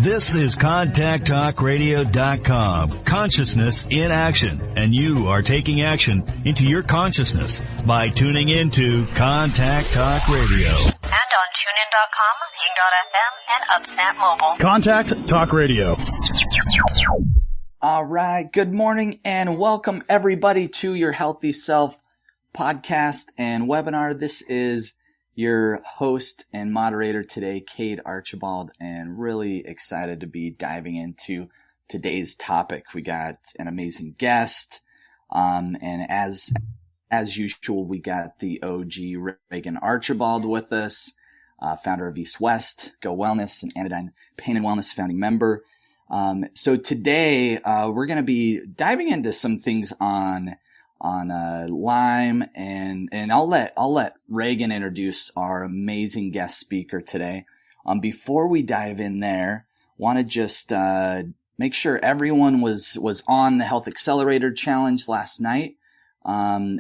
This is ContactTalkRadio.com. Consciousness in action. And you are taking action into your consciousness by tuning into Contact Talk Radio. And on TuneIn.com, Ping.fm, and Upsnap Mobile. Contact Talk Radio. All right. Good morning and welcome everybody to your Healthy Self podcast and webinar. This is your host and moderator today, Cade Archibald, and really excited to be diving into today's topic. We got an amazing guest, and as usual, we got the OG Reagan Archibald with us, founder of East West, Go Wellness, and Anodyne Pain and Wellness founding member. So today, we're going to be diving into some things on Lyme, and I'll let Reagan introduce our amazing guest speaker today. Before we dive in there, want to just make sure everyone was on the Health Accelerator Challenge last night.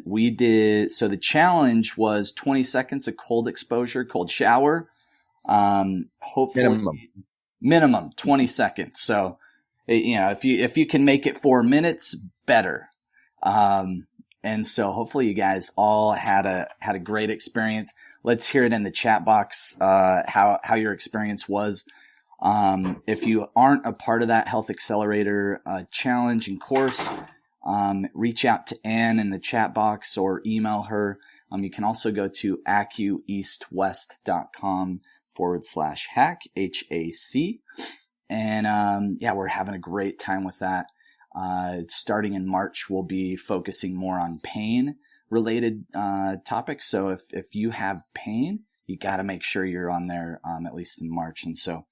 We did, so the challenge was 20 seconds of cold exposure, cold shower. Hopefully minimum 20 seconds. So, if you can make it 4 minutes, better. And so hopefully you guys all had a great experience. Let's hear it in the chat box, how your experience was. If you aren't a part of that Health Accelerator challenge and course, reach out to Ann in the chat box or email her. You can also go to acueastwest.com/hack, HAC. And we're having a great time with that. Starting in March, we'll be focusing more on pain-related topics. So if you have pain, you got to make sure you're on there at least in March. And so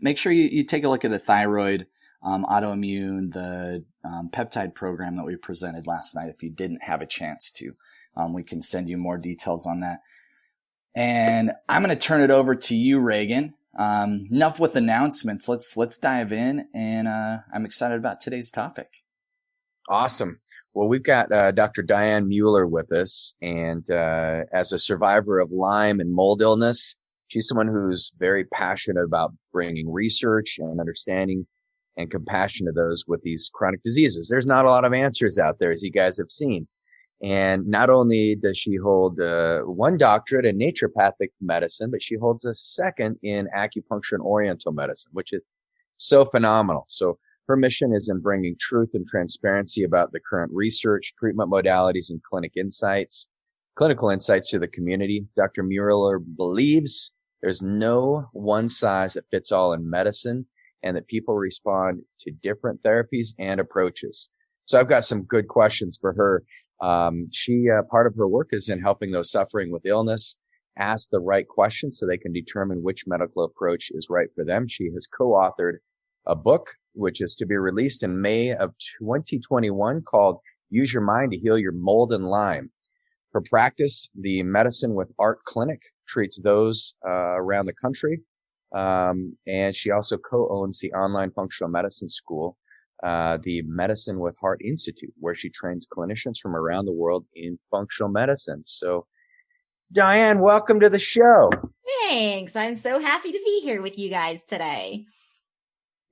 make sure you take a look at the thyroid, autoimmune, the peptide program that we presented last night. If you didn't have a chance to, we can send you more details on that. And I'm going to turn it over to you, Reagan. Enough with announcements. Let's dive in, and I'm excited about today's topic. Awesome. Well, we've got Dr. Diane Mueller with us, and as a survivor of Lyme and mold illness, she's someone who's very passionate about bringing research and understanding and compassion to those with these chronic diseases. There's not a lot of answers out there, as you guys have seen. And not only does she hold one doctorate in naturopathic medicine, but she holds a second in acupuncture and oriental medicine, which is so phenomenal. So her mission is in bringing truth and transparency about the current research, treatment modalities, and clinical insights to the community. Dr. Mueller believes there's no one size that fits all in medicine, and that people respond to different therapies and approaches. So I've got some good questions for her. Part of her work is in helping those suffering with illness ask the right questions so they can determine which medical approach is right for them. She has co-authored a book, which is to be released in May of 2021, called Use Your Mind to Heal Your Mold and Lyme. Her practice, the Medicine with Art Clinic, treats those around the country. And she also co-owns the online functional medicine school, the Medicine with Heart Institute, where she trains clinicians from around the world in functional medicine. So, Diane, welcome to the show. Thanks. I'm so happy to be here with you guys today.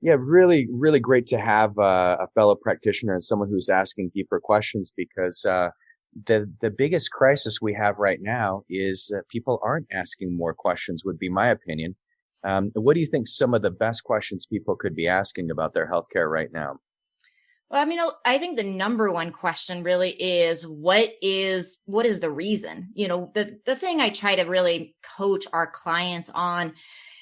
Yeah, really, really great to have a fellow practitioner and someone who's asking deeper questions, because the biggest crisis we have right now is that people aren't asking more questions, would be my opinion. What do you think some of the best questions people could be asking about their healthcare right now? Well, I think the number one question really is, what is the reason? The thing I try to really coach our clients on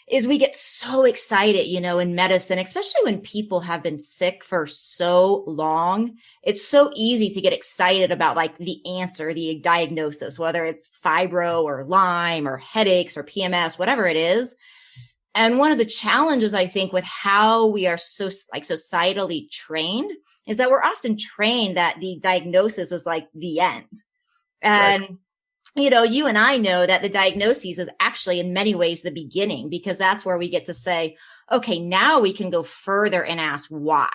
is we get so excited, in medicine, especially when people have been sick for so long. It's so easy to get excited about like the answer, the diagnosis, whether it's fibro or Lyme or headaches or PMS, whatever it is. And one of the challenges, I think, with how we are so societally trained is that we're often trained that the diagnosis is like the end. And, right. You and I know that the diagnosis is actually in many ways the beginning, because that's where we get to say, okay, now we can go further and ask why.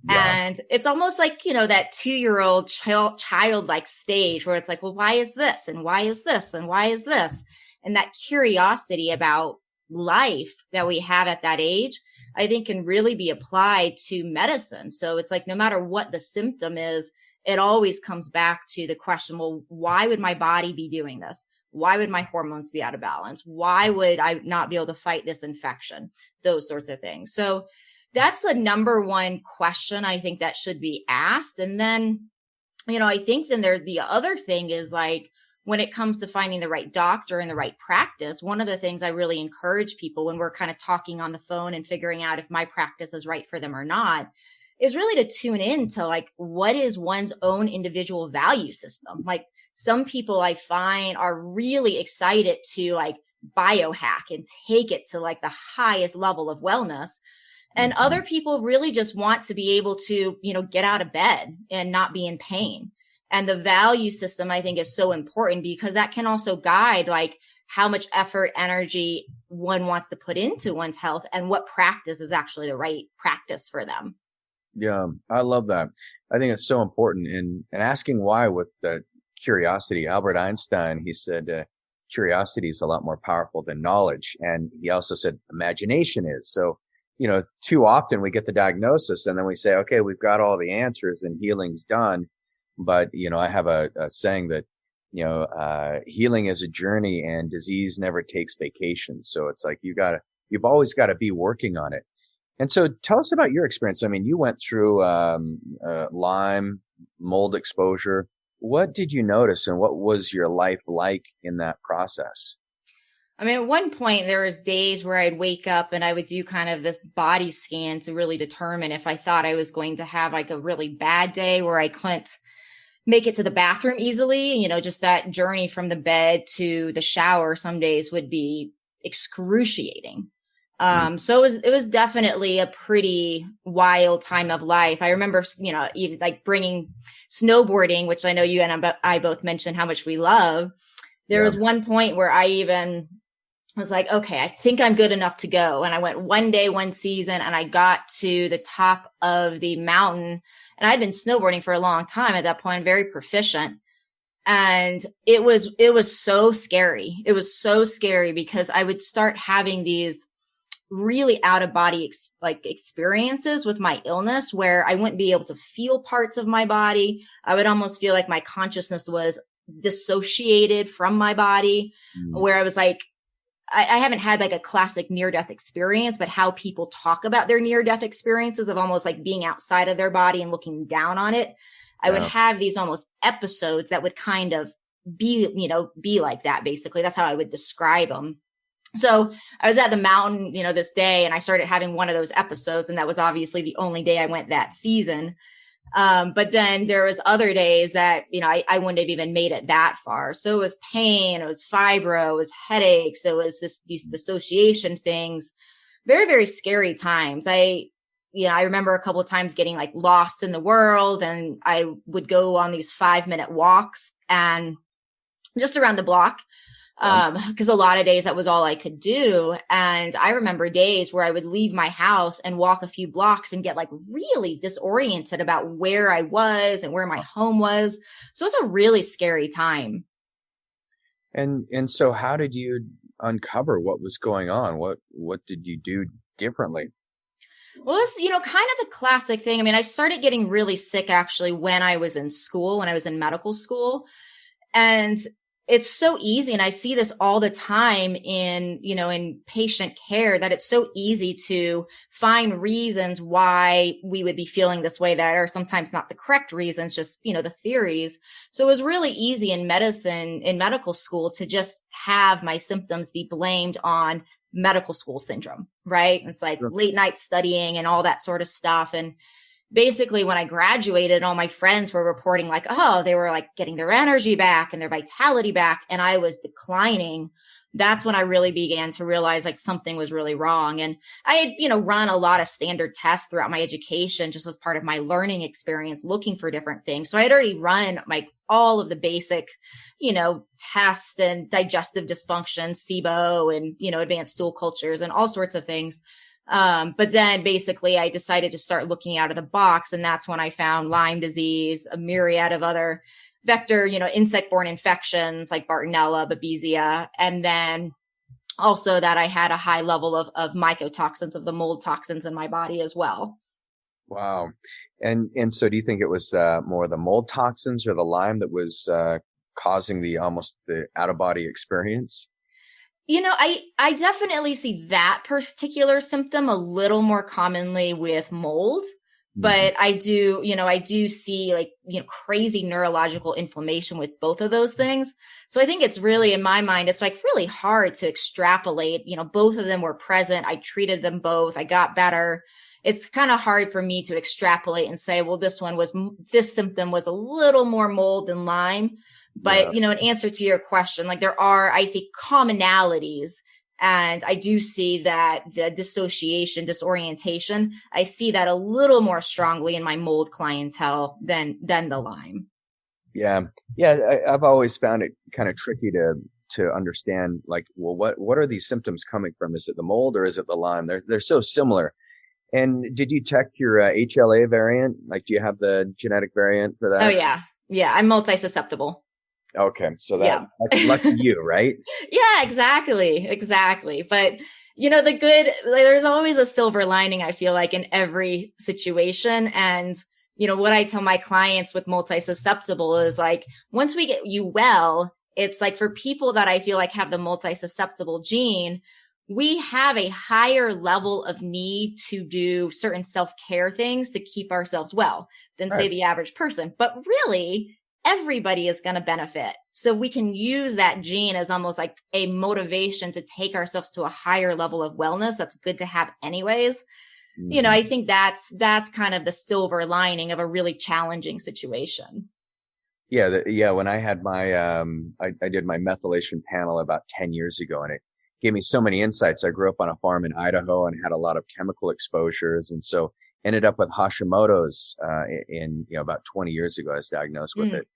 Yeah. And it's almost like, that 2-year-old childlike stage where it's like, well, why is this? And why is this? And why is this? And that curiosity about life that we have at that age, I think can really be applied to medicine. So it's like, no matter what the symptom is, it always comes back to the question, well, why would my body be doing this? Why would my hormones be out of balance? Why would I not be able to fight this infection? Those sorts of things. So that's the number one question I think that should be asked. And then, I think then the other thing is like, when it comes to finding the right doctor and the right practice, one of the things I really encourage people when we're kind of talking on the phone and figuring out if my practice is right for them or not, is really to tune in to like, what is one's own individual value system? Like, some people I find are really excited to like biohack and take it to like the highest level of wellness. And other people really just want to be able to, get out of bed and not be in pain. And the value system, I think, is so important because that can also guide like how much effort, energy one wants to put into one's health and what practice is actually the right practice for them. Yeah, I love that. I think it's so important. And asking why with the curiosity, Albert Einstein, he said, curiosity is a lot more powerful than knowledge. And he also said imagination is. So, too often we get the diagnosis and then we say, okay, we've got all the answers and healing's done. But, I have a saying that, healing is a journey and disease never takes vacation. So it's like, you've always got to be working on it. And so tell us about your experience. I mean, you went through, Lyme, mold exposure. What did you notice and what was your life like in that process? I mean, at one point there was days where I'd wake up and I would do kind of this body scan to really determine if I thought I was going to have like a really bad day where I couldn't make it to the bathroom easily. Just that journey from the bed to the shower some days would be excruciating. So it was definitely a pretty wild time of life. I remember, even like bringing snowboarding, which I know you and I both mentioned how much we love. There was one point where I was like, okay, I think I'm good enough to go. And I went one day, one season, and I got to the top of the mountain. And I'd been snowboarding for a long time at that point, very proficient. And it was so scary. It was so scary because I would start having these really out of body experiences with my illness where I wouldn't be able to feel parts of my body. I would almost feel like my consciousness was dissociated from my body, where I was like, I haven't had like a classic near-death experience, but how people talk about their near-death experiences of almost like being outside of their body and looking down on it. I would have these almost episodes that would kind of be like that. Basically, that's how I would describe them. So I was at the mountain, this day, and I started having one of those episodes. And that was obviously the only day I went that season. But then there was other days that, I wouldn't have even made it that far. So it was pain, it was fibro, it was headaches, it was these dissociation things, very, very scary times. I remember a couple of times getting like lost in the world, and I would go on these 5-minute walks and just around the block. Because a lot of days that was all I could do. And I remember days where I would leave my house and walk a few blocks and get like really disoriented about where I was and where my home was. So it was a really scary time. And so how did you uncover what was going on? What did you do differently? Well, it's, kind of the classic thing. I mean, I started getting really sick actually when I was in school, when I was in medical school. And it's so easy. And I see this all the time in patient care, that it's so easy to find reasons why we would be feeling this way that are sometimes not the correct reasons, just, the theories. So it was really easy in medical school to just have my symptoms be blamed on medical school syndrome, right? It's like late night studying and all that sort of stuff. And basically, when I graduated, all my friends were reporting like, oh, they were like getting their energy back and their vitality back, and I was declining. That's when I really began to realize like something was really wrong. And I had, run a lot of standard tests throughout my education, just as part of my learning experience, looking for different things. So I had already run like all of the basic, tests and digestive dysfunction, SIBO, and, advanced stool cultures and all sorts of things. But then basically I decided to start looking out of the box. And that's when I found Lyme disease, a myriad of other vector, insect-borne infections like Bartonella, Babesia, and then also that I had a high level of mycotoxins, of the mold toxins in my body as well. Wow. And so do you think it was more the mold toxins or the Lyme that was causing the out of body experience? I definitely see that particular symptom a little more commonly with mold, but I do see like, crazy neurological inflammation with both of those things. So I think it's really, in my mind, it's like really hard to extrapolate, both of them were present. I treated them both. I got better. It's kind of hard for me to extrapolate and say, well, this symptom was a little more mold than Lyme. But, in answer to your question, like I see commonalities, and I do see that the disorientation, I see that a little more strongly in my mold clientele than the Lyme. Yeah. Yeah. I've always found it kind of tricky to understand, like, well, what are these symptoms coming from? Is it the mold or is it the Lyme? They're so similar. And did you check your HLA variant? Like, do you have the genetic variant for that? Oh, yeah. Yeah. I'm multi-susceptible. Okay. So that's lucky you, right? Yeah, exactly. But, there's always a silver lining, I feel like, in every situation. And, what I tell my clients with multi-susceptible is like, once we get you well, it's like for people that I feel like have the multi-susceptible gene, we have a higher level of need to do certain self-care things to keep ourselves well than, say, the average person. But really, everybody is going to benefit. So we can use that gene as almost like a motivation to take ourselves to a higher level of wellness. That's good to have anyways. I think that's kind of the silver lining of a really challenging situation. Yeah. When I had my, I did my methylation panel about 10 years ago, and it gave me so many insights. I grew up on a farm in Idaho and had a lot of chemical exposures. And so ended up with Hashimoto's, in, about 20 years ago. I was diagnosed with it.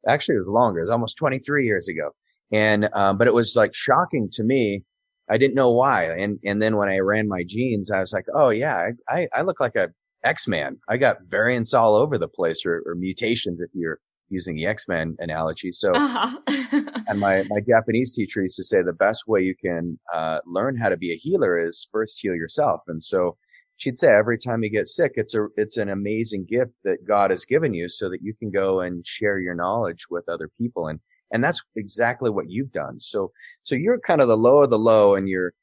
Actually, it was longer. It was almost 23 years ago. And, but it was like shocking to me. I didn't know why. And then when I ran my genes, I was like, oh yeah, I look like a X-Man. I got variants all over the place, or mutations, if you're using the X-Men analogy. So, and my Japanese teacher used to say the best way you can, learn how to be a healer is first heal yourself. And so she'd say every time you get sick, it's an amazing gift that God has given you so that you can go and share your knowledge with other people. And that's exactly what you've done. So you're kind of the low of the low, and you're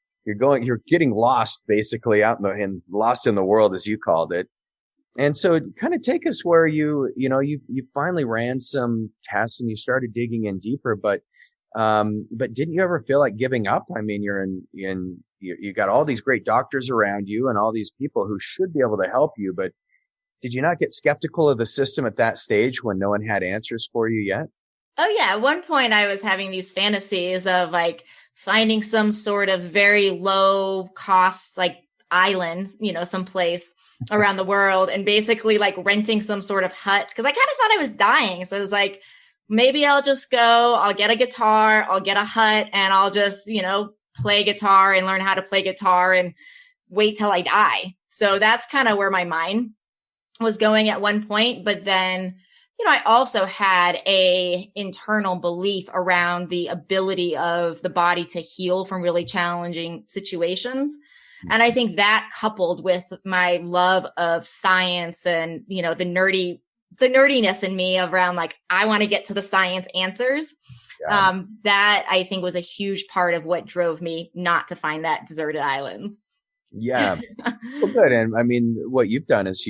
getting lost basically out lost in the world, as you called it. And so kind of take us where you finally ran some tests and you started digging in deeper, but didn't you ever feel like giving up? I mean, you got all these great doctors around you and all these people who should be able to help you, but did you not get skeptical of the system at that stage when no one had answers for you yet? Oh yeah. At one point I was having these fantasies of like finding some sort of very low cost, like island, someplace around the world, and basically like renting some sort of hut. Cause I kind of thought I was dying. So it was like, maybe I'll just go, I'll get a guitar, I'll get a hut, and I'll just, play guitar and learn how to play guitar and wait till I die. So that's kind of where my mind was going at one point. But then, I also had a internal belief around the ability of the body to heal from really challenging situations. And I think that, coupled with my love of science and, the nerdiness in me around like, I want to get to the science answers. That I think was a huge part of what drove me not to find that deserted island. Yeah. Well, good. And I mean, what you've done is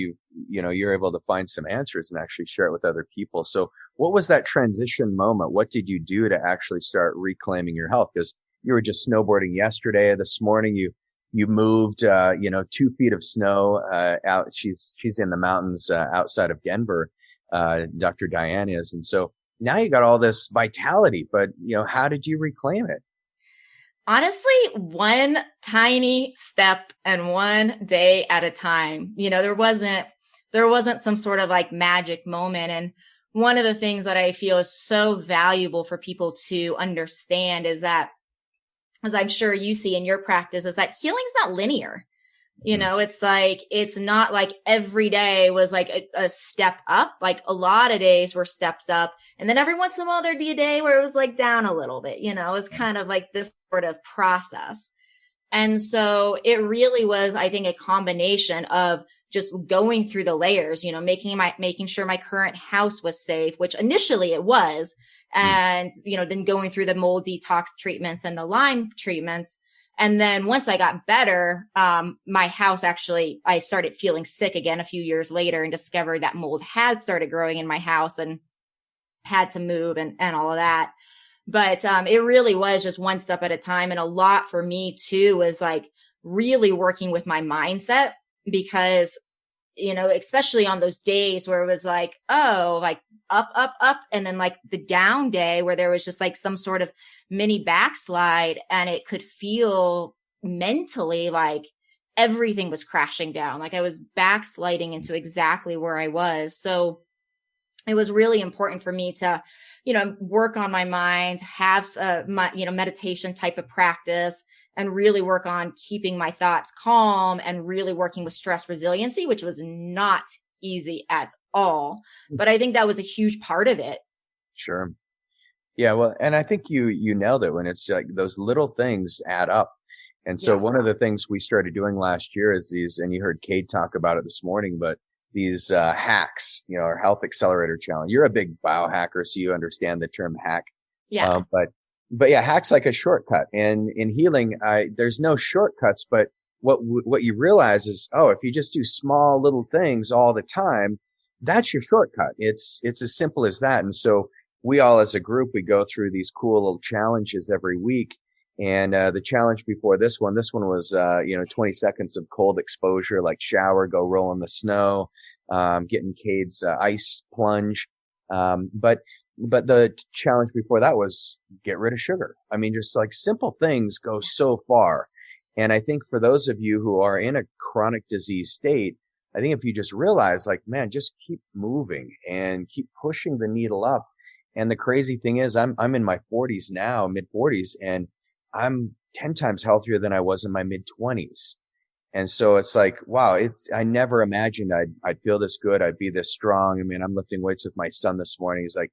you're able to find some answers and actually share it with other people. So what was that transition moment? What did you do to actually start reclaiming your health? Because you were just snowboarding yesterday. This morning, you moved, 2 feet of snow, out. She's in the mountains, outside of Denver. Dr. Diane is. And so now you got all this vitality, but how did you reclaim it? Honestly, one tiny step and one day at a time. There wasn't some sort of like magic moment. And one of the things that I feel is so valuable for people to understand is that, as I'm sure you see in your practice, is that healing's not linear. You know, it's like, it's not like every day was like a step up. Like a lot of days were steps up. And then every once in a while, there'd be a day where it was like down a little bit, you know, it was kind of like this sort of process. And so it really was, I think, a combination of just going through the layers, you know, making sure my current house was safe, which initially it was. And, you know, then going through the mold detox treatments and the Lyme treatments. And then once I got better, my house actually, I started feeling sick again a few years later and discovered that mold had started growing in my house and had to move and all of that. But it really was just one step at a time. And a lot for me too was like really working with my mindset, because, you know, especially on those days where it was like, oh, like up, up, up. And then like the down day where there was just like some sort of mini backslide, and it could feel mentally like everything was crashing down. Like I was backsliding into exactly where I was. So it was really important for me to, you know, work on my mind, have my, you know, meditation type of practice, and really work on keeping my thoughts calm and really working with stress resiliency, which was not easy at all. But I think that was a huge part of it. Sure. Yeah. Well, and I think you nailed it when it's like those little things add up. And so one of the things we started doing last year is these, and you heard Kate talk about it this morning, but these hacks, you know, our health accelerator challenge. You're a big biohacker, so you understand the term hack. Yeah. But yeah, hack's like a shortcut. And in healing, there's no shortcuts, but what you realize is, oh, if you just do small little things all the time, that's your shortcut. It's as simple as that. And so we all as a group, we go through these cool little challenges every week. And the challenge before this one was, 20 seconds of cold exposure, like shower, go roll in the snow, getting Cade's ice plunge. But the challenge before that was get rid of sugar. I mean, just like simple things go so far. And I think for those of you who are in a chronic disease state, I think if you just realize like, man, just keep moving and keep pushing the needle up. And the crazy thing is I'm in my 40s now, mid 40s, and I'm 10 times healthier than I was in my mid 20s. And so it's like, wow, I never imagined I'd feel this good. I'd be this strong. I mean, I'm lifting weights with my son this morning. He's like,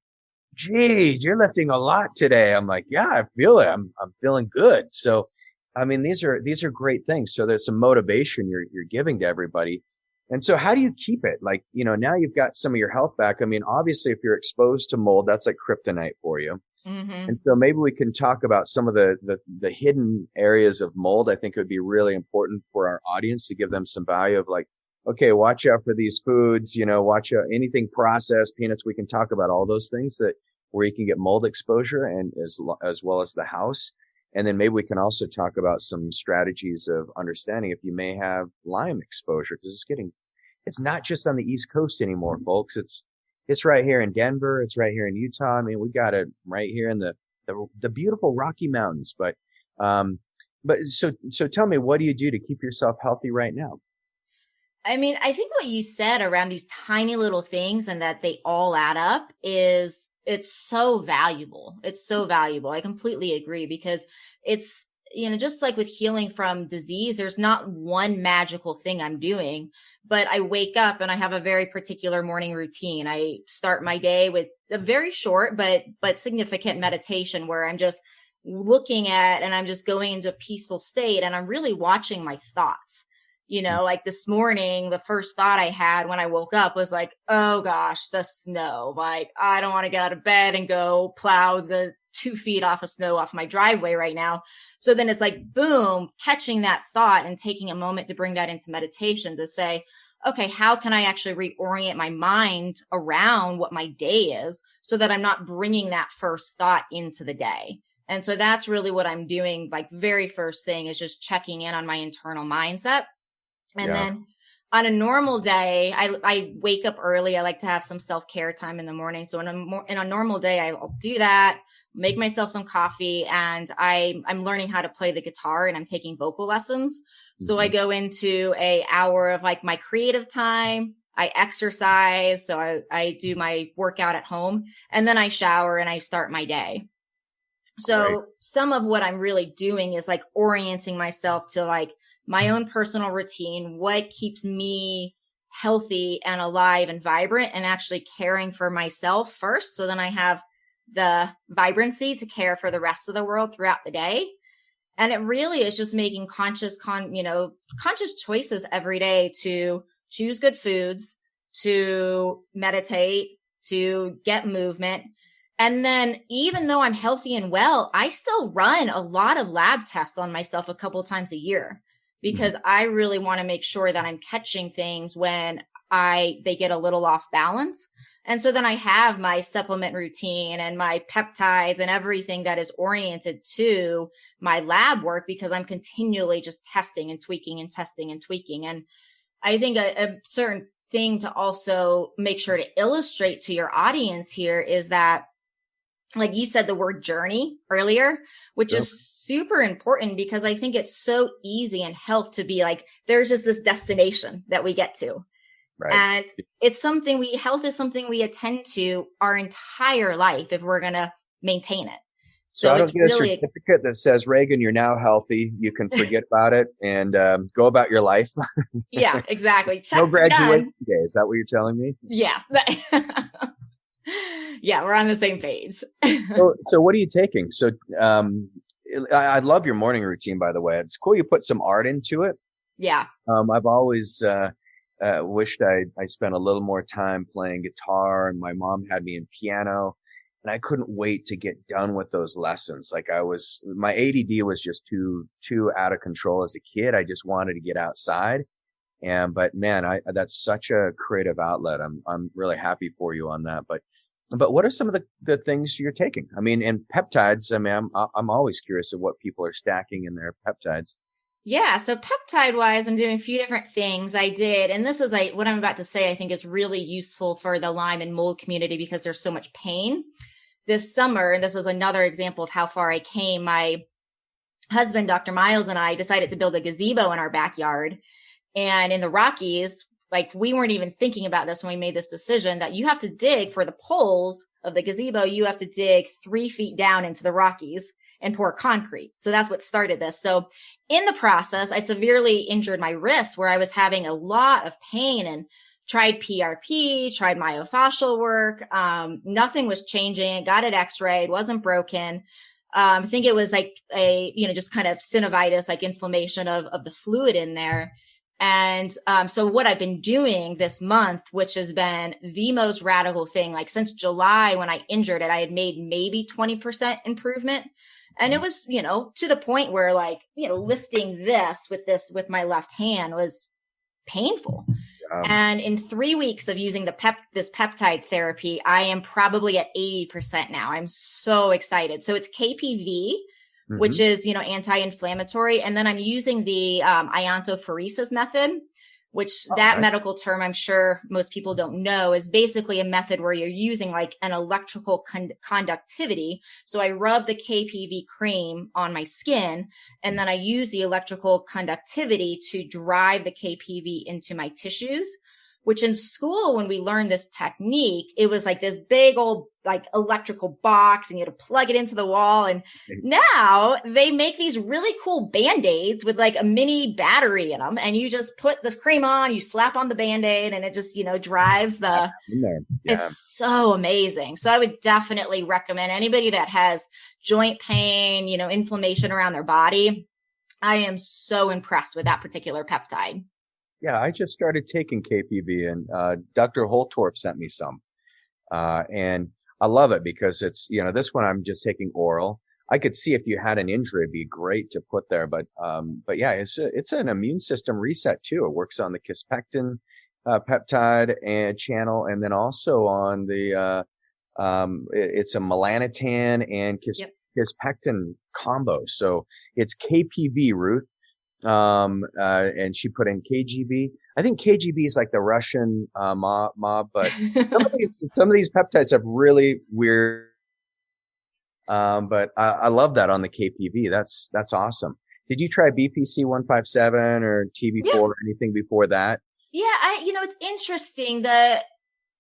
gee, you're lifting a lot today. I'm like, yeah, I feel it. I'm feeling good. So, I mean, these are great things. So there's some motivation you're giving to everybody. And so how do you keep it? Like, you know, now you've got some of your health back. I mean, obviously if you're exposed to mold, that's like kryptonite for you. Mm-hmm. And so maybe we can talk about some of the hidden areas of mold. I think it would be really important for our audience to give them some value of like, okay, watch out for these foods, you know, watch out anything processed, peanuts. We can talk about all those things where you can get mold exposure, and as well as the house. And then maybe we can also talk about some strategies of understanding if you may have Lyme exposure, because it's not just on the East Coast anymore, folks. It's right here in Denver. It's right here in Utah. I mean, we got it right here in the beautiful Rocky Mountains. But so tell me, what do you do to keep yourself healthy right now? I mean, I think what you said around these tiny little things and that they all add up it's so valuable. It's so valuable. I completely agree, because it's, you know, just like with healing from disease, there's not one magical thing I'm doing, but I wake up and I have a very particular morning routine. I start my day with a very short, but significant meditation where I'm just looking at, and I'm just going into a peaceful state, and I'm really watching my thoughts. You know, like this morning, the first thought I had when I woke up was like, oh gosh, the snow. Like, I don't want to get out of bed and go plow the 2 feet off of snow off my driveway right now. So then it's like, boom, catching that thought and taking a moment to bring that into meditation to say, okay, how can I actually reorient my mind around what my day is so that I'm not bringing that first thought into the day? And so that's really what I'm doing. Like, very first thing is just checking in on my internal mindset. And then on a normal day, I wake up early. I like to have some self-care time in the morning. So in a normal day, I'll do that, make myself some coffee, and I'm learning how to play the guitar, and I'm taking vocal lessons. Mm-hmm. So I go into an hour of like my creative time. I exercise. So I do my workout at home, and then I shower and I start my day. So some of what I'm really doing is like orienting myself to like my own personal routine, what keeps me healthy and alive and vibrant, and actually caring for myself first. So then I have the vibrancy to care for the rest of the world throughout the day. And it really is just making conscious choices every day to choose good foods, to meditate, to get movement. And then even though I'm healthy and well, I still run a lot of lab tests on myself a couple times a year, because I really want to make sure that I'm catching things when they get a little off balance. And so then I have my supplement routine and my peptides and everything that is oriented to my lab work, because I'm continually just testing and tweaking and testing and tweaking. And I think a certain thing to also make sure to illustrate to your audience here is that, like you said, the word journey earlier, which is super important, because I think it's so easy in health to be like, there's just this destination that we get to. Right. And it's something health is something we attend to our entire life if we're going to maintain it. So I don't get a certificate that says, Reagan, you're now healthy. You can forget about it and go about your life. Yeah, exactly. No graduation day. Is that what you're telling me? Yeah. Yeah, we're on the same page. So what are you taking? So I love your morning routine, by the way. It's cool you put some art into it. Yeah. I've always wished I spent a little more time playing guitar, and my mom had me in piano, and I couldn't wait to get done with those lessons. Like my ADD was just too out of control as a kid. I just wanted to get outside. But man, that's such a creative outlet. I'm really happy for you on that. But what are some of the things you're taking? I mean, and peptides, I mean, I'm always curious of what people are stacking in their peptides. Yeah. So peptide wise, I'm doing a few different things. I did. And this is what I'm about to say, I think is really useful for the Lyme and mold community, because there's so much pain this summer. And this is another example of how far I came. My husband, Dr. Miles, and I decided to build a gazebo in our backyard. And in the Rockies, like, we weren't even thinking about this when we made this decision, that you have to dig for the poles of the gazebo. You have to dig 3 feet down into the Rockies and pour concrete. So that's what started this. So in the process, I severely injured my wrist, where I was having a lot of pain, and tried PRP, tried myofascial work. Nothing was changing. Got it x-rayed, wasn't broken. I think it was like just kind of synovitis, like inflammation of the fluid in there. And so what I've been doing this month, which has been the most radical thing, like since July when I injured it, I had made maybe 20% improvement. And it was, to the point where lifting with my left hand was painful. And in 3 weeks of using this peptide therapy, I am probably at 80% now. I'm so excited. So it's KPV, which is, anti-inflammatory. And then I'm using the iontophoresis method, which medical term, I'm sure most people don't know, is basically a method where you're using like an electrical conductivity. So I rub the KPV cream on my skin, and then I use the electrical conductivity to drive the KPV into my tissues. Which in school, when we learned this technique, it was like this big old like electrical box, and you had to plug it into the wall. And now they make these really cool Band-Aids with like a mini battery in them. And you just put this cream on, you slap on the Band-Aid, and it just, drives It's so amazing. So I would definitely recommend anybody that has joint pain, inflammation around their body. I am so impressed with that particular peptide. Yeah, I just started taking KPV, and Dr. Holtorf sent me some. And I love it because it's, this one I'm just taking oral. I could see if you had an injury, it'd be great to put there. But yeah, it's an immune system reset too. It works on the kispectin peptide and channel, and then also on the it's a melanotan and kispectin combo. So it's KPV, Ruth. And she put in KGB. I think KGB is like the Russian mob, but some of these peptides have really weird. But I love that on the KPV. That's awesome. Did you try BPC 157 or TB4 or anything before that? Yeah, it's interesting. The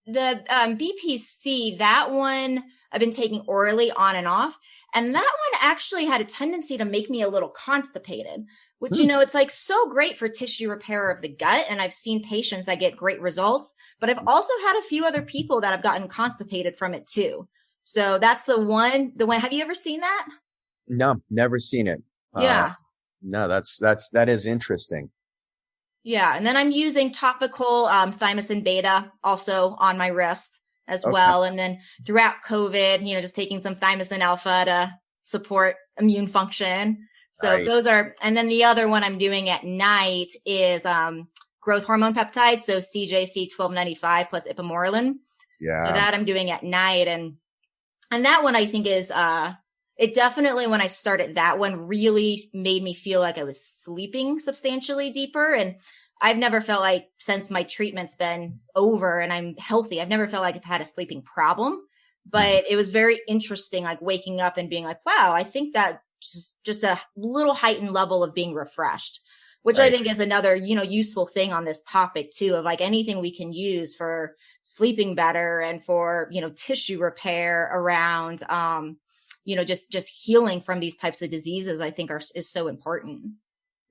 BPC, that one, I've been taking orally on and off. And that one actually had a tendency to make me a little constipated, which, it's like so great for tissue repair of the gut. And I've seen patients that get great results, but I've also had a few other people that have gotten constipated from it too. So that's the one. Have you ever seen that? No, never seen it. Yeah. No, that is interesting. Yeah. And then I'm using topical thymosin beta also on my wrist as well. And then throughout COVID, just taking some thymosin alpha to support immune function. So those are, and then the other one I'm doing at night is growth hormone peptides. So CJC 1295 plus ipamorelin. Yeah. So that I'm doing at night. And that one I think is, it definitely, when I started that one, really made me feel like I was sleeping substantially deeper. And I've never felt like, since my treatment's been over and I'm healthy, I've never felt like I've had a sleeping problem. But it was very interesting, like waking up and being like, wow, I think that just a little heightened level of being refreshed, which I think is another, useful thing on this topic too, of like anything we can use for sleeping better and for, tissue repair around, just healing from these types of diseases, I think is so important.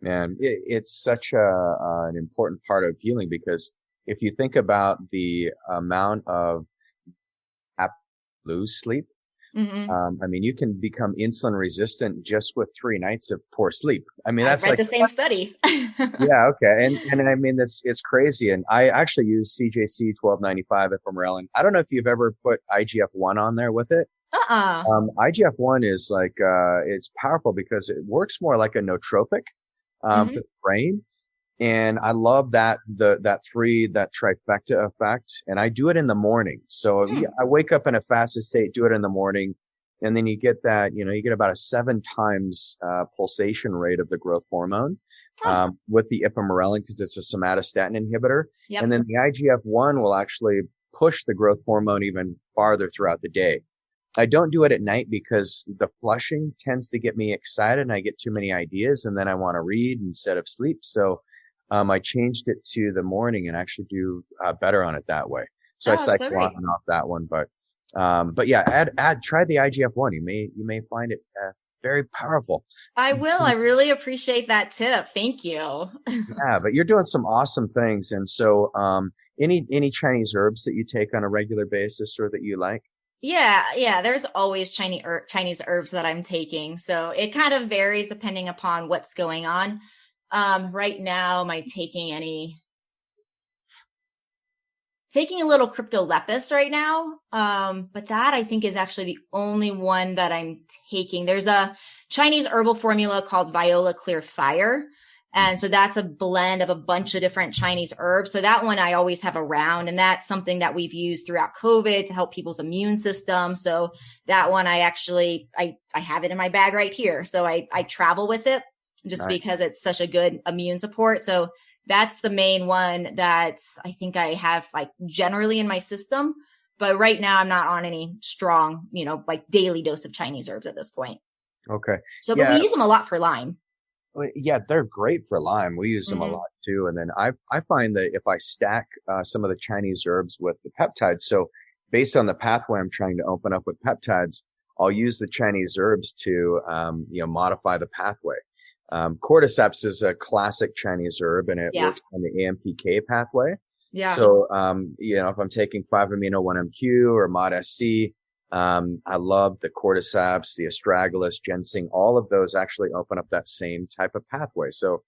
Man, it's such an important part of healing, because if you think about the amount of lose sleep, you can become insulin resistant just with 3 nights of poor sleep. That's read like the same study. Yeah. Okay. And it's crazy. And I actually use CJC 1295 ipamorelin. I don't know if you've ever put IGF-1 on there with it. IGF-1 is like, it's powerful because it works more like a nootropic, for the brain. And I love that trifecta effect. And I do it in the morning. So I wake up in a fasted state, do it in the morning. And then you get that, you get about a 7 times, pulsation rate of the growth hormone, with the ipamorelin, because it's a somatostatin inhibitor. Yep. And then the IGF-1 will actually push the growth hormone even farther throughout the day. I don't do it at night because the flushing tends to get me excited and I get too many ideas and then I want to read instead of sleep. So, I changed it to the morning and actually do better on it that way. So I cycle on and off that one, but yeah, try the IGF-1. You may find it very powerful. I will. I really appreciate that tip. Thank you. Yeah, but you're doing some awesome things. And so, any Chinese herbs that you take on a regular basis or that you like? Yeah. There's always Chinese herbs that I'm taking. So it kind of varies depending upon what's going on. Right now, am I taking a little cryptolepis right now. But that I think is actually the only one that I'm taking. There's a Chinese herbal formula called Viola Clear Fire. And so that's a blend of a bunch of different Chinese herbs. So that one I always have around, and that's something that we've used throughout COVID to help people's immune system. So that one I have it in my bag right here. So I travel with it just because it's such a good immune support. So that's the main one that I think I have like generally in my system. But right now I'm not on any strong, like daily dose of Chinese herbs at this point. Okay. So, but we use them a lot for Lyme. Yeah, they're great for Lyme. We use them a lot too. And then I find that if I stack some of the Chinese herbs with the peptides, so based on the pathway I'm trying to open up with peptides, I'll use the Chinese herbs to, modify the pathway. Cordyceps is a classic Chinese herb and it works on the AMPK pathway. Yeah. So, if I'm taking 5-amino-1-MQ or MOD-SC, I love the cordyceps, the astragalus, ginseng, all of those actually open up that same type of pathway. So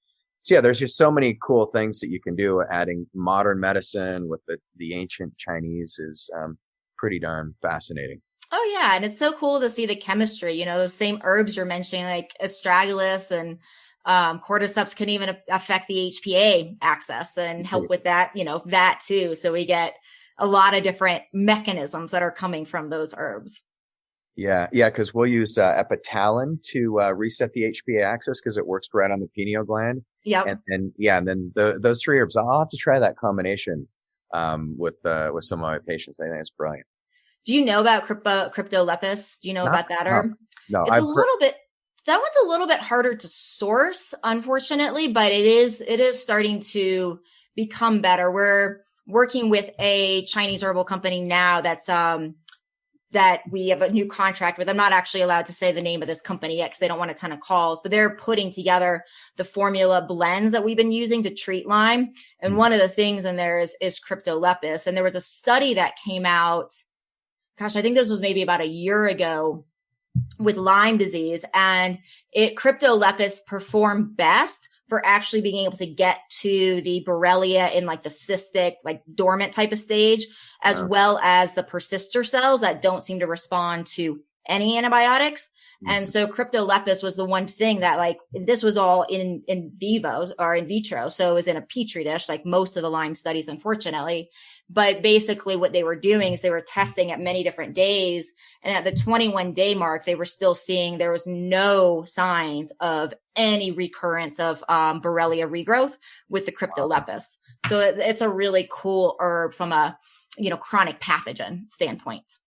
yeah, there's just so many cool things that you can do. Adding modern medicine with the ancient Chinese is, pretty darn fascinating. Oh yeah. And it's so cool to see the chemistry, those same herbs you're mentioning, like astragalus and cordyceps can even affect the HPA axis and help with that, that too. So we get a lot of different mechanisms that are coming from those herbs. Yeah. Cause we'll use epitalin to reset the HPA axis because it works right on the pineal gland. Yeah. And then those 3 herbs, I'll have to try that combination with some of my patients. I think it's brilliant. Do you know about cryptolepis? Do you know about that herb? No. That one's a little bit harder to source, unfortunately, but it is starting to become better. We're working with a Chinese herbal company now that's that we have a new contract with. I'm not actually allowed to say the name of this company yet because they don't want a ton of calls, but they're putting together the formula blends that we've been using to treat Lyme. And one of the things in there is cryptolepis. And there was a study that came out, gosh, I think this was maybe about a year ago with Lyme disease, and cryptolepis performed best for actually being able to get to the Borrelia in like the cystic, like dormant type of stage, as well as the persister cells that don't seem to respond to any antibiotics. And so cryptolepis was the one thing that, like, this was all in vivo or in vitro. So it was in a petri dish, like most of the Lyme studies, unfortunately. But basically what they were doing is they were testing at many different days. And at the 21-day mark, they were still seeing there was no signs of any recurrence of Borrelia regrowth with the cryptolepis. So it's a really cool herb from a, chronic pathogen standpoint.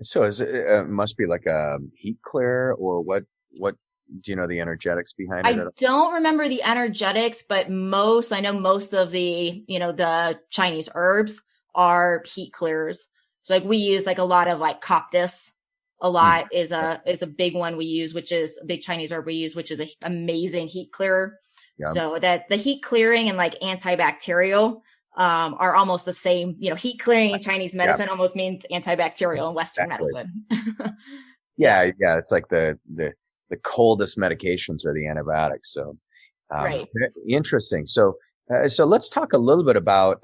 So it must be like a heat clear, or what do you know the energetics behind it? I don't remember the energetics, but I know most of the, the Chinese herbs are heat clears. So like we use like a lot of like coptis a lot is a big one we use, which is a big Chinese herb we use, which is an amazing heat clearer. Yeah. So that the heat clearing and like antibacterial are almost the same. Heat clearing in Chinese medicine almost means antibacterial in Western medicine. Yeah. It's like the coldest medications are the antibiotics. So, right. Interesting. So let's talk a little bit about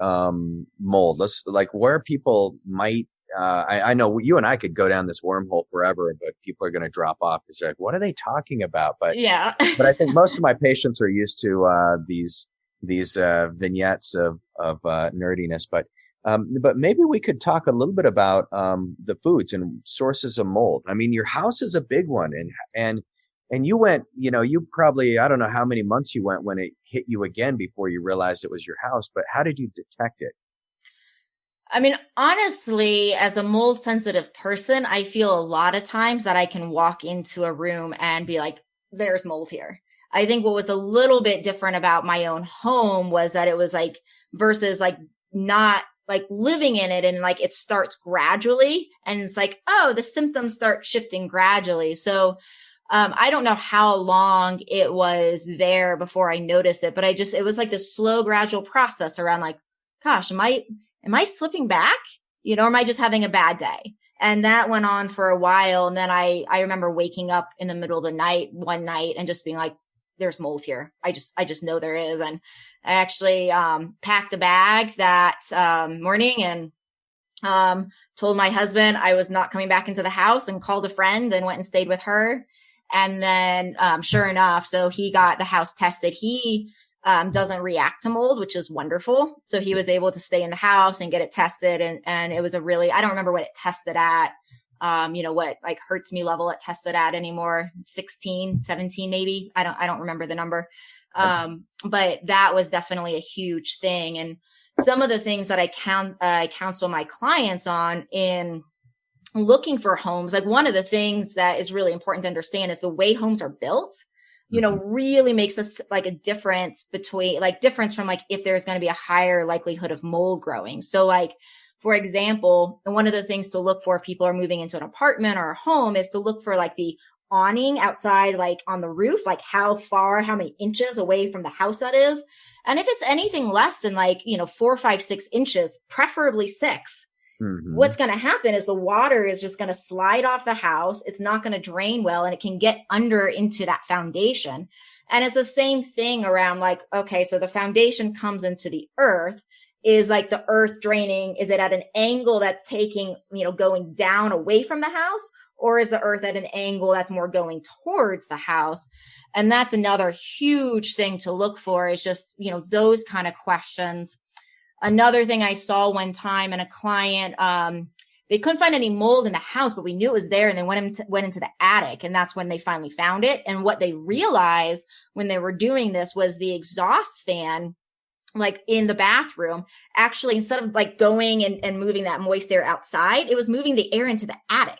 mold. Let's like where people might. I know you and I could go down this wormhole forever, but people are going to drop off because they're like, "What are they talking about?" But but I think most of my patients are used to these vignettes of nerdiness. But maybe we could talk a little bit about the foods and sources of mold. I mean, your house is a big one, and you went, you probably, I don't know how many months you went when it hit you again before you realized it was your house. But how did you detect it? I mean, honestly, as a mold sensitive person, I feel a lot of times that I can walk into a room and be like, there's mold here. I think what was a little bit different about my own home was that it was like versus like not like living in it, and like it starts gradually, and it's like, oh, the symptoms start shifting gradually. So I don't know how long it was there before I noticed it, but it was like this slow, gradual process around like, gosh, am I slipping back? Or am I just having a bad day? And that went on for a while. And then I remember waking up in the middle of the night one night and just being like, there's mold here. I just know there is. And I actually packed a bag that morning and told my husband I was not coming back into the house, and called a friend and went and stayed with her. And then sure enough, so he got the house tested. He doesn't react to mold, which is wonderful. So he was able to stay in the house and get it tested. And it was I don't remember what it tested at. What like hurts me level it tested at anymore, 16, 17, maybe. I don't remember the number. But that was definitely a huge thing. And some of the things that I counsel my clients on in looking for homes, like one of the things that is really important to understand is the way homes are built, really makes us like a difference from like if there's going to be a higher likelihood of mold growing. So like, for example, and one of the things to look for if people are moving into an apartment or a home is to look for like the awning outside, like on the roof, like how many inches away from the house that is. And if it's anything less than like, 4, 5, 6 inches, preferably 6, what's going to happen is the water is just going to slide off the house. It's not going to drain well, and it can get under into that foundation. And it's the same thing around like, okay, so the foundation comes into the earth. Is like the earth draining? Is it at an angle that's taking, going down away from the house? Or is the earth at an angle that's more going towards the house? And that's another huge thing to look for, is just, those kind of questions. Another thing I saw one time in a client, they couldn't find any mold in the house, but we knew it was there. And they went into the attic, and that's when they finally found it. And what they realized when they were doing this was the exhaust fan, like in the bathroom, actually, instead of like going and moving that moist air outside, it was moving the air into the attic.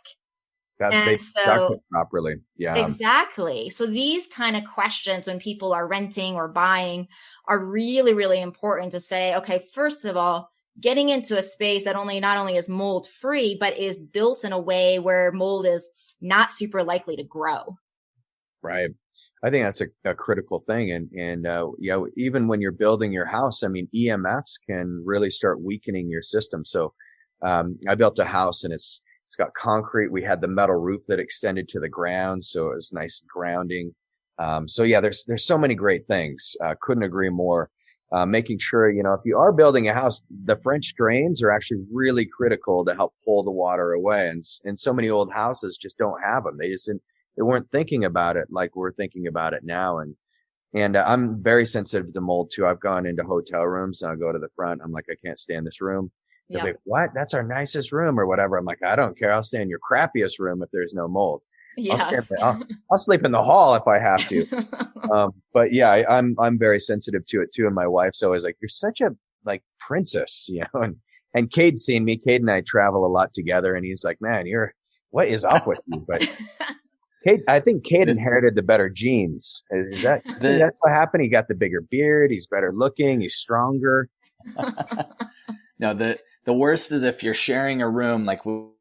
They duct it properly. Yeah, exactly. So these kind of questions when people are renting or buying are really, really important to say, okay, first of all, getting into a space that not only is mold free, but is built in a way where mold is not super likely to grow. Right. I think that's a critical thing. And even when you're building your house, I mean, EMFs can really start weakening your system. So, I built a house and it's got concrete. We had the metal roof that extended to the ground. So it was nice grounding. So yeah, there's so many great things. Couldn't agree more. Making sure, if you are building a house, the French drains are actually really critical to help pull the water away. And so many old houses just don't have them. They weren't thinking about it like we're thinking about it now. And I'm very sensitive to mold too. I've gone into hotel rooms and I'll go to the front. I'm like, I can't stand this room. They're like, what? That's our nicest room or whatever. I'm like, I don't care. I'll stay in your crappiest room if there's no mold. Yes. I'll sleep in the hall if I have to. But yeah, I'm very sensitive to it too. And my wife's always like, you're such a princess, and Cade's seen me. Cade and I travel a lot together and he's like, man, what is up with you? But I think Cade inherited the better genes. That's what happened? He got the bigger beard. He's better looking. He's stronger. No, the worst is if you're sharing a room, like we'll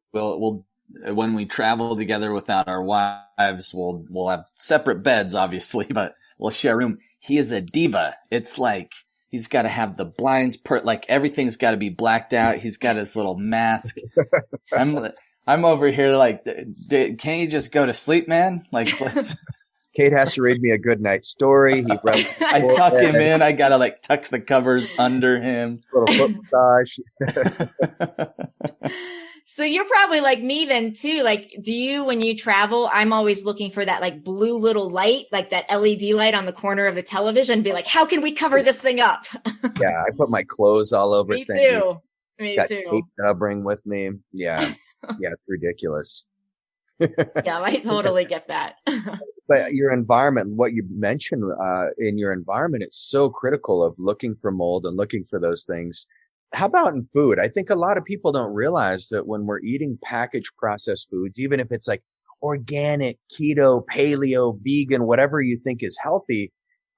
when we travel together without our wives, we'll have separate beds, obviously, but we'll share a room. He is a diva. It's like he's got to have the blinds everything's got to be blacked out. He's got his little mask. I'm over here like, can't you just go to sleep, man? Let's. Kate has to read me a good night story. He runs. I tuck him in. I gotta tuck the covers under him. Little foot massage. So you're probably like me then too. Do you, when you travel, I'm always looking for that blue little light, that LED light on the corner of the television, be like, how can we cover this thing up? Yeah. I put my clothes all over. Me too. Got tape that I bring with me. Yeah. Yeah. It's ridiculous. Yeah. I totally get that. But your environment, what you mentioned, in your environment, it's so critical of looking for mold and looking for those things. How about in food? I think a lot of people don't realize that when we're eating packaged processed foods, even if it's organic, keto, paleo, vegan, whatever you think is healthy,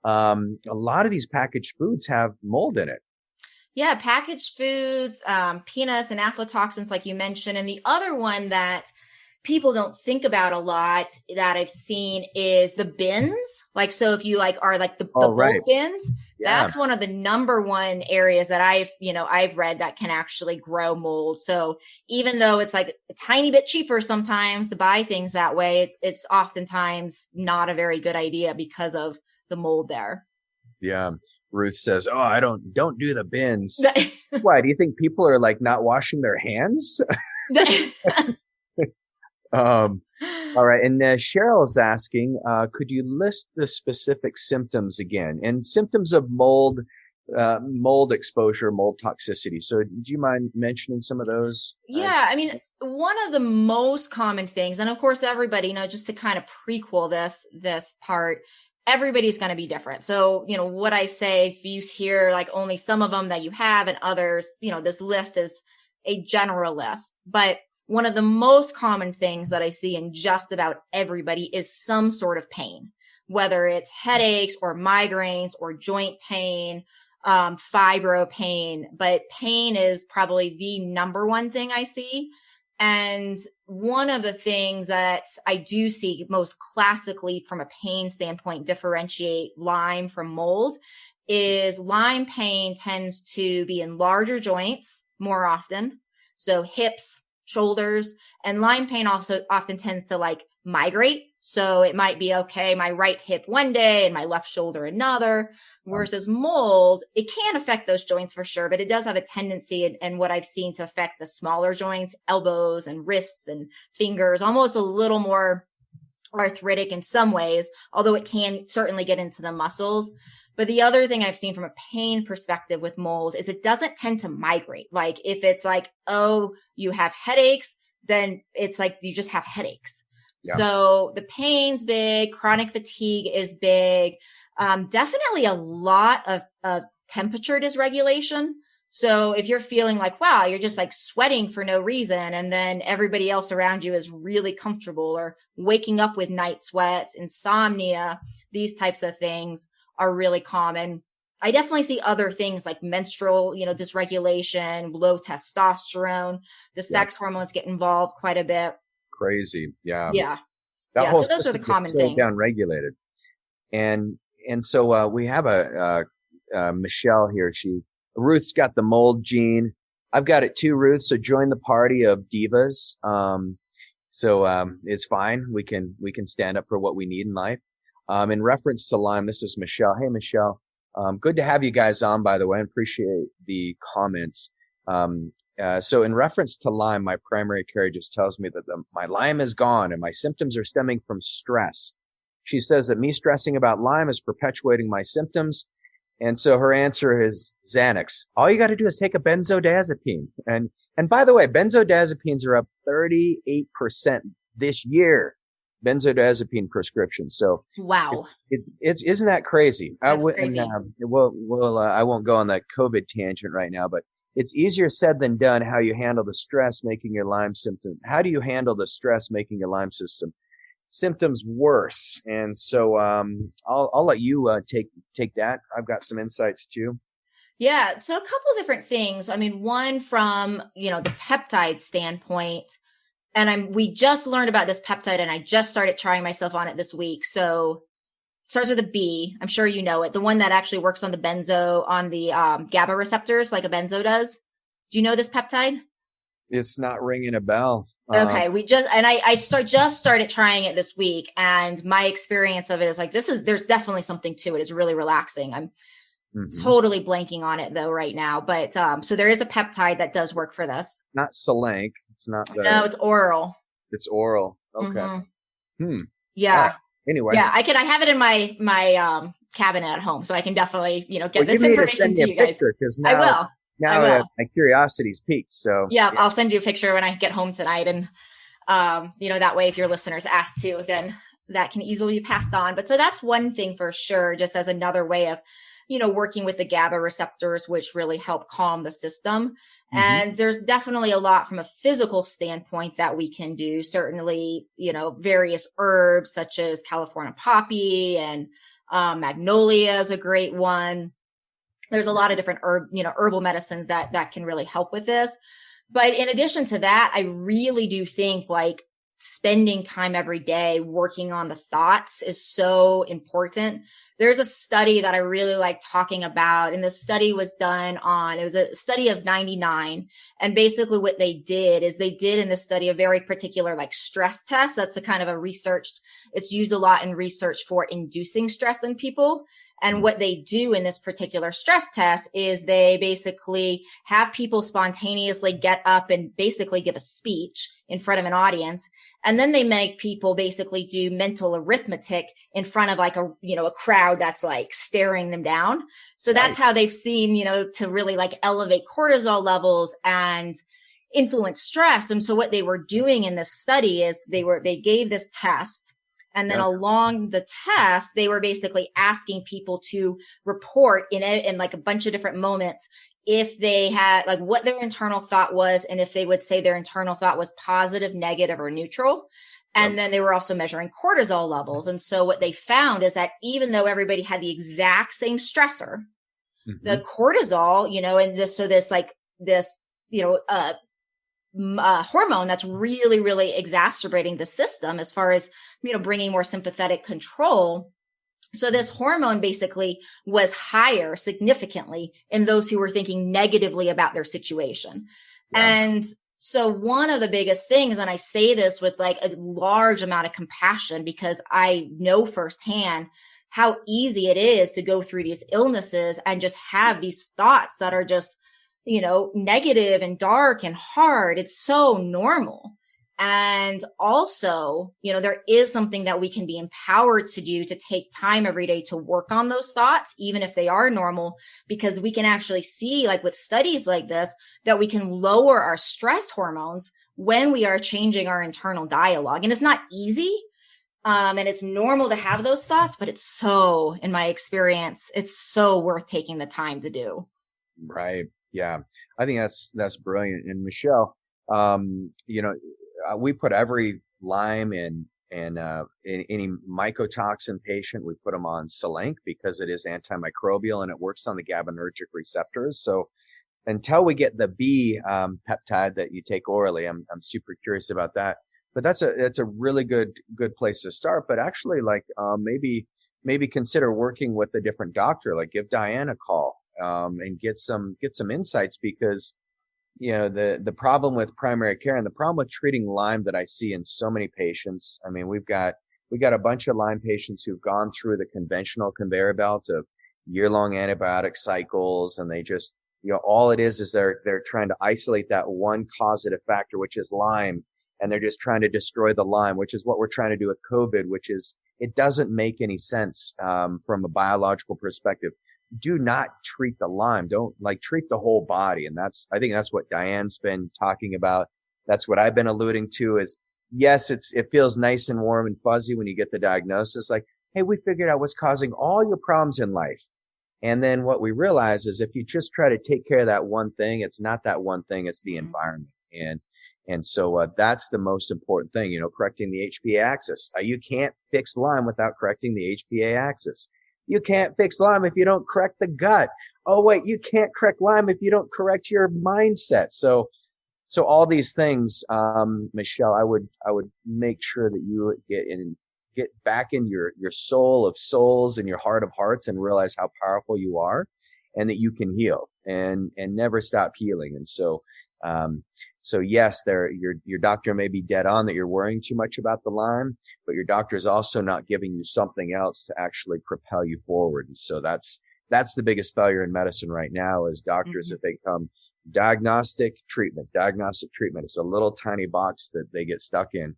a lot of these packaged foods have mold in it. Yeah, packaged foods, peanuts and aflatoxins, like you mentioned. And the other one that people don't think about a lot that I've seen is the bins. So if you are the bulk bins, that's one of the number one areas that I've read that can actually grow mold. So even though it's a tiny bit cheaper sometimes to buy things that way, it's oftentimes not a very good idea because of the mold there. Yeah. Ruth says, "Oh, I don't do the bins." Why? Do you think people are not washing their hands? All right. And Cheryl is asking, could you list the specific symptoms again and symptoms of mold exposure, mold toxicity? So do you mind mentioning some of those? Yeah. I mean, one of the most common things, and of course, everybody, just to kind of prequel this part, everybody's going to be different. So, what I say, if you hear only some of them that you have and others, this list is a general list, but one of the most common things that I see in just about everybody is some sort of pain, whether it's headaches or migraines or joint pain, fibro pain, but pain is probably the number one thing I see. And one of the things that I do see most classically from a pain standpoint differentiate Lyme from mold is Lyme pain tends to be in larger joints more often. So hips, shoulders, and Lyme pain also often tends to migrate. So it might be, okay, my right hip one day and my left shoulder another, versus mold. It can affect those joints for sure, but it does have a tendency, and what I've seen, to affect the smaller joints, elbows and wrists and fingers, almost a little more arthritic in some ways, although it can certainly get into the muscles. But the other thing I've seen from a pain perspective with mold is it doesn't tend to migrate. If it's oh, you have headaches, then it's you just have headaches. Yeah. So the pain's big, chronic fatigue is big, definitely a lot of temperature dysregulation. So if you're feeling wow, you're just sweating for no reason, and then everybody else around you is really comfortable, or waking up with night sweats, insomnia, these types of things are really common. I definitely see other things like menstrual, dysregulation, low testosterone, the Yeah. sex hormones get involved quite a bit. Crazy. Yeah. Yeah. That Yeah. whole So those are the system gets common so things. down regulated. And so we have Michelle here. Ruth's got the mold gene. I've got it too, Ruth. So join the party of divas. It's fine. We can stand up for what we need in life. In reference to Lyme, this is Michelle. Hey, Michelle. Good to have you guys on, by the way. I appreciate the comments. So in reference to Lyme, my primary care just tells me that my Lyme is gone and my symptoms are stemming from stress. She says that me stressing about Lyme is perpetuating my symptoms. And so her answer is Xanax. All you got to do is take a benzodiazepine. And by the way, benzodiazepines are up 38% this year. Benzodiazepine prescriptions. So wow, isn't that crazy? That's crazy. I won't go on that COVID tangent right now, but it's easier said than done how you handle the stress making your Lyme symptom. How do you handle the stress making your Lyme symptoms worse? And so I'll let you take that. I've got some insights too. Yeah, so a couple different things. I mean, one from the peptide standpoint, and we just learned about this peptide, and I just started trying myself on it this week. So it starts with a B. I'm sure you know it. The one that actually works on the GABA receptors, like a benzo does. Do you know this peptide? It's not ringing a bell. Okay, I just started trying it this week, and my experience of it is like there's definitely something to it. It's really relaxing. I'm totally blanking on it though right now, but so there is a peptide that does work for this. Not Selenk. It's not. No, it's oral. It's oral. Okay. Yeah. Right. Anyway. Yeah, I have it in my cabinet at home, so I can definitely get this information to you guys. Now, I will. Now my curiosity's piqued. So yeah, I'll send you a picture when I get home tonight, and that way, if your listeners ask to, then that can easily be passed on. But so that's one thing for sure, just as another way of working with the GABA receptors, which really help calm the system. And there's definitely a lot from a physical standpoint that we can do. Certainly, various herbs such as California poppy and magnolia is a great one. There's a lot of different herbal medicines that can really help with this. But in addition to that, I really do think like spending time every day working on the thoughts is so important. There's a study that I really like talking about, and the study was it was a study of 99. And basically what they did in this study a very particular like stress test. That's a kind of it's used a lot in research for inducing stress in people. And what they do in this particular stress test is they basically have people spontaneously get up and basically give a speech in front of an audience. And then they make people basically do mental arithmetic in front of like a crowd that's like staring them down. So that's how they've seen, to really like elevate cortisol levels and influence stress. And so what they were doing in this study is they gave this test. And then along the test, they were basically asking people to report in like a bunch of different moments if they had like what their internal thought was, and if they would say their internal thought was positive, negative, or neutral. And then they were also measuring cortisol levels. And so what they found is that even though everybody had the exact same stressor, the cortisol, hormone that's really, really exacerbating the system as far as, bringing more sympathetic control. So this hormone basically was higher significantly in those who were thinking negatively about their situation. Yeah. And so one of the biggest things, and I say this with like a large amount of compassion because I know firsthand how easy it is to go through these illnesses and just have these thoughts that are just negative and dark and hard. It's so normal. And also, there is something that we can be empowered to do to take time every day to work on those thoughts, even if they are normal, because we can actually see, like with studies like this, that we can lower our stress hormones when we are changing our internal dialogue. And it's not easy. And it's normal to have those thoughts, but it's so, in my experience, it's so worth taking the time to do. Right. Yeah. I think that's brilliant. And Michelle, we put every Lyme and And any mycotoxin patient, we put them on Selenk because it is antimicrobial and it works on the GABAergic receptors. So until we get the B peptide that you take orally, I'm super curious about that. But that's a really good place to start. But actually, like maybe consider working with a different doctor. Like give Diane a call and get some insights, because the problem with primary care and the problem with treating Lyme that I see in so many patients. I mean, we got a bunch of Lyme patients who've gone through the conventional conveyor belt of year-long antibiotic cycles, and they just, all it is they're trying to isolate that one causative factor, which is Lyme, and they're just trying to destroy the Lyme, which is what we're trying to do with COVID, which is, it doesn't make any sense from a biological perspective. Do not treat the Lyme. Don't treat the whole body. And I think that's what Diane's been talking about. That's what I've been alluding to is, yes, it feels nice and warm and fuzzy when you get the diagnosis. Like, hey, we figured out what's causing all your problems in life. And then what we realize is if you just try to take care of that one thing, it's not that one thing, it's the environment. And so that's the most important thing, correcting the HPA axis. You can't fix Lyme without correcting the HPA axis. You can't fix Lyme if you don't correct the gut. Oh, wait, you can't correct Lyme if you don't correct your mindset. So all these things, Michelle, I would make sure that you get back in your soul of souls and your heart of hearts and realize how powerful you are and that you can heal and never stop healing. And so yes, your doctor may be dead on that you're worrying too much about the Lyme, but your doctor is also not giving you something else to actually propel you forward. And so that's the biggest failure in medicine right now is doctors that they come diagnostic treatment. It's a little tiny box that they get stuck in.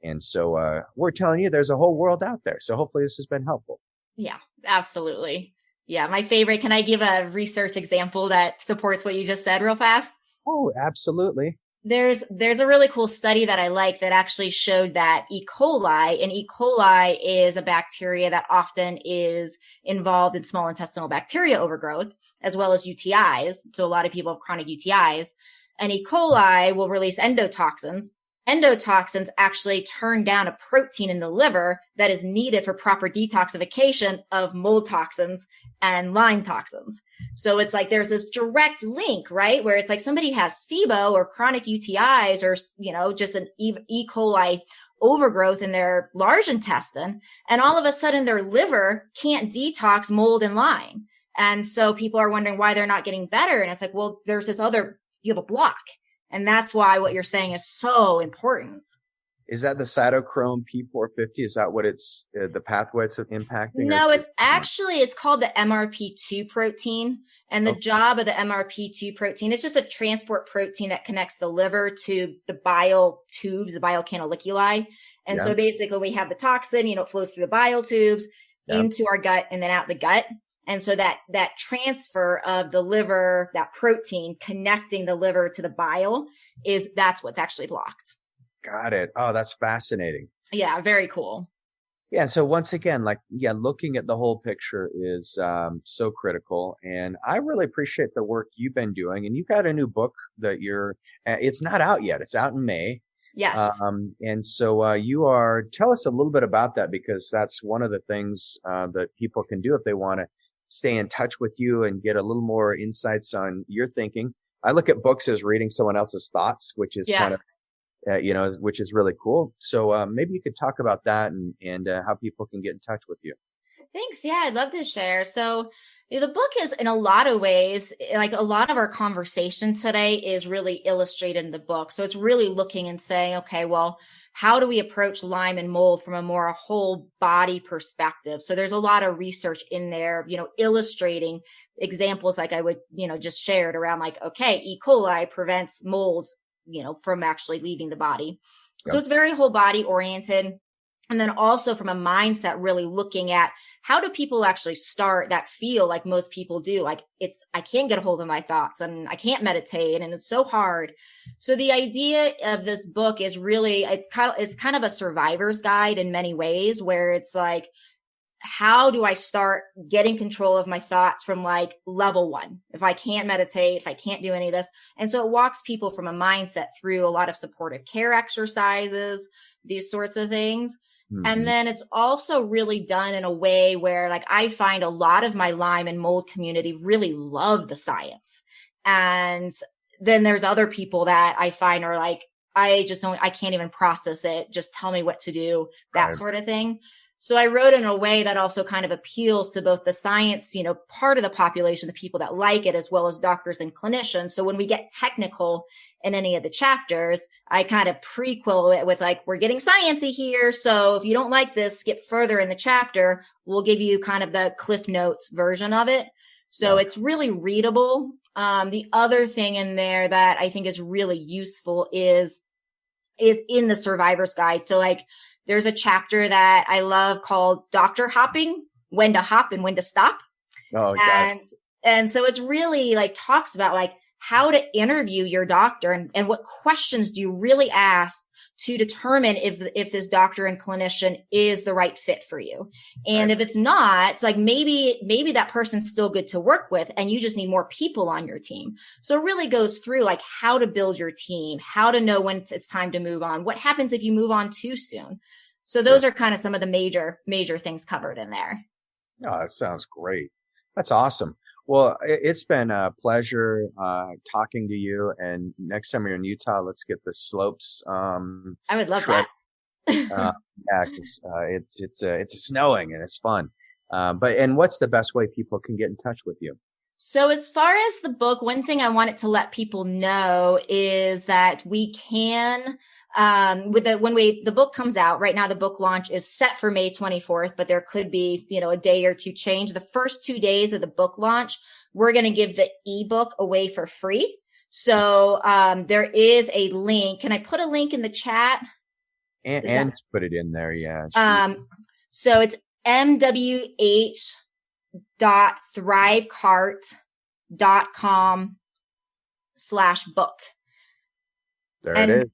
And so we're telling you there's a whole world out there. So hopefully this has been helpful. Yeah, absolutely. Yeah, my favorite. Can I give a research example that supports what you just said real fast? Oh, absolutely. There's a really cool study that I like that actually showed that E. coli is a bacteria that often is involved in small intestinal bacteria overgrowth, as well as UTIs. So a lot of people have chronic UTIs, and E. coli will release endotoxins. Endotoxins actually turn down a protein in the liver that is needed for proper detoxification of mold toxins and Lyme toxins. So it's like there's this direct link, right? Where it's like somebody has SIBO or chronic UTIs or, just an E. coli overgrowth in their large intestine. And all of a sudden their liver can't detox mold and Lyme. And so people are wondering why they're not getting better. And it's like, well, there's you have a block. And that's why what you're saying is so important. Is that the cytochrome P450? Is that what it's the pathway it's impacting? No, it's called the MRP2 protein. And the job of the MRP2 protein, it's just a transport protein that connects the liver to the bile tubes, the bile canaliculi. And so basically we have the toxin, it flows through the bile tubes into our gut and then out the gut. And so that transfer of the liver, that protein connecting the liver to the bile that's what's actually blocked. Got it. Oh, that's fascinating. Yeah, very cool. Yeah. And so once again, looking at the whole picture is so critical. And I really appreciate the work you've been doing. And you've got a new book that it's not out yet. It's out in May. Yes. And so tell us a little bit about that, because that's one of the things that people can do if they want to stay in touch with you and get a little more insights on your thinking. I look at books as reading someone else's thoughts, which is kind of, which is really cool. So maybe you could talk about that and how people can get in touch with you. Thanks. Yeah, I'd love to share. So the book is, in a lot of ways, like a lot of our conversation today is really illustrated in the book. So it's really looking and saying, okay, well, how do we approach Lyme and mold from a more whole body perspective? So there's a lot of research in there, illustrating examples like I would, just shared around like, okay, E. coli prevents mold, from actually leaving the body. Yep. So it's very whole body oriented. And then also from a mindset, really looking at how do people actually start that feel like most people do? Like I can't get a hold of my thoughts and I can't meditate and it's so hard. So the idea of this book is really, it's kind of a survivor's guide in many ways, where it's like, how do I start getting control of my thoughts from like level 1? If I can't meditate, if I can't do any of this. And so it walks people from a mindset through a lot of supportive care exercises, these sorts of things. And then it's also really done in a way where, like, I find a lot of my Lyme and mold community really love the science. And then there's other people that I find are like, I can't even process it. Just tell me what to do, that sort of thing. So I wrote in a way that also kind of appeals to both the science, part of the population, the people that like it, as well as doctors and clinicians. So when we get technical in any of the chapters, I kind of prequel it with, like, we're getting sciencey here. So if you don't like this, skip further in the chapter. We'll give you kind of the Cliff Notes version of it. So it's really readable. The other thing in there that I think is really useful is in the survivor's guide. So, like, there's a chapter that I love called Doctor Hopping, when to hop and when to stop. Oh, and so it's really, like, talks about, like, how to interview your doctor and what questions do you really ask to determine if this doctor and clinician is the right fit for you. And if it's not, it's like, maybe that person's still good to work with and you just need more people on your team. So it really goes through, like, how to build your team, how to know when it's time to move on, what happens if you move on too soon. So those are kind of some of the major things covered in there. Oh, that sounds great. That's awesome. Well, it's been a pleasure talking to you. And next time you're in Utah, let's get the slopes. I would love that. Yeah, because it's snowing and it's fun. And what's the best way people can get in touch with you? So as far as the book, one thing I wanted to let people know is that we can, when the book comes out right now, the book launch is set for May 24th, but there could be, a day or two change. The first 2 days of the book launch, we're going to give the ebook away for free. So, there is a link. Can I put a link in the chat? And put it in there. Yeah. So it's mwh.thrivecart.com/book. It is.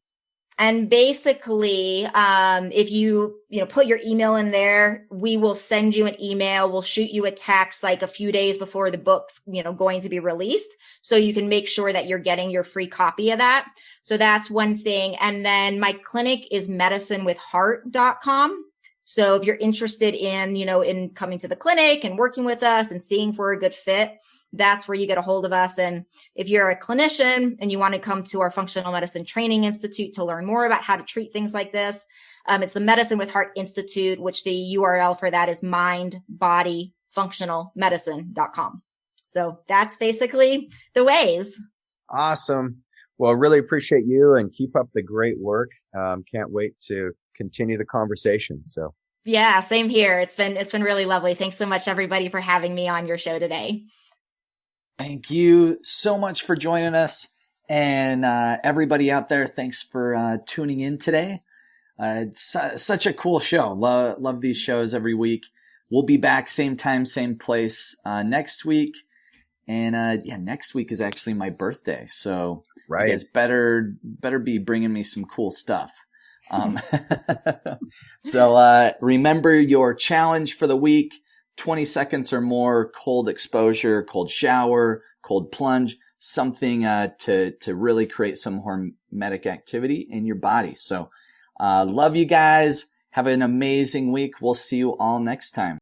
And basically, if you put your email in there, we will send you an email. We'll shoot you a text like a few days before the book's, going to be released. So you can make sure that you're getting your free copy of that. So that's one thing. And then my clinic is medicinewithheart.com. So if you're interested in, in coming to the clinic and working with us and seeing if we're a good fit, that's where you get a hold of us. And if you're a clinician and you want to come to our Functional Medicine Training Institute to learn more about how to treat things like this, it's the Medicine with Heart Institute, which the URL for that is mindbodyfunctionalmedicine.com. So that's basically the ways. Awesome. Well, really appreciate you and keep up the great work. Can't wait to continue the conversation. So yeah, same here. It's been really lovely. Thanks so much, everybody, for having me on your show today. Thank you so much for joining us. And everybody out there, thanks for tuning in today. It's such a cool show. Love these shows every week. We'll be back same time, same place next week. And next week is actually my birthday. So you guys better be bringing me some cool stuff. So remember your challenge for the week: 20 seconds or more cold exposure, cold shower, cold plunge, something to really create some hormetic activity in your body. So love you guys. Have an amazing week. We'll see you all next time.